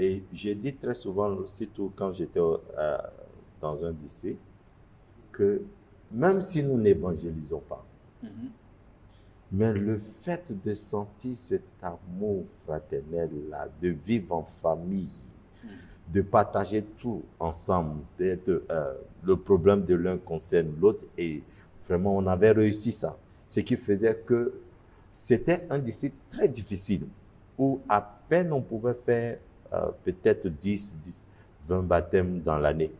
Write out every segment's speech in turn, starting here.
Et j'ai dit très souvent, surtout quand j'étais dans un lycée, que même si nous n'évangélisons pas, mais le fait de sentir cet amour fraternel-là, de vivre en famille, de partager tout ensemble, le problème de l'un concerne l'autre, et vraiment on avait réussi ça. Ce qui faisait que c'était un lycée très difficile, où à peine on pouvait faire peut-être 10, 20 baptêmes dans l'année.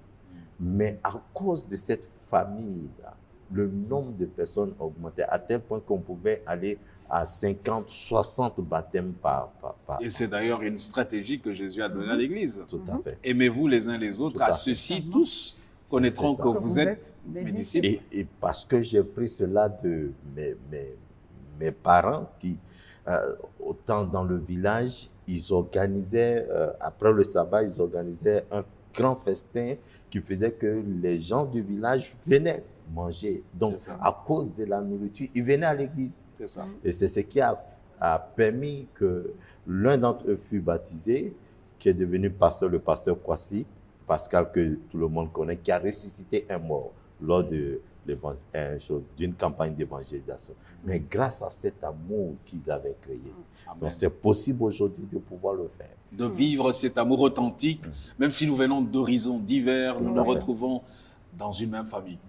Mais à cause de cette famille-là, le nombre de personnes augmentait à tel point qu'on pouvait aller à 50, 60 baptêmes par Et c'est d'ailleurs une stratégie que Jésus a donnée à l'Église. Tout à fait. Aimez-vous les uns les autres, Tout à à fait. ceux-ci tous connaîtront que vous êtes mes disciples. Et parce que j'ai pris cela de mes parents qui, autant dans le village, ils organisaient, après le sabbat, ils organisaient un grand festin qui faisait que les gens du village venaient manger. Donc, à cause de la nourriture, ils venaient à l'église. C'est ça. Et c'est ce qui a permis que l'un d'entre eux fut baptisé, qui est devenu pasteur, le pasteur Kwasi, Pascal, que tout le monde connaît, qui a ressuscité un mort lors d'une campagne d'évangélisation. Mais grâce à cet amour qu'ils avaient créé. Donc c'est possible aujourd'hui de pouvoir le faire. De vivre cet amour authentique, même si nous venons d'horizons divers, nous nous retrouvons dans une même famille.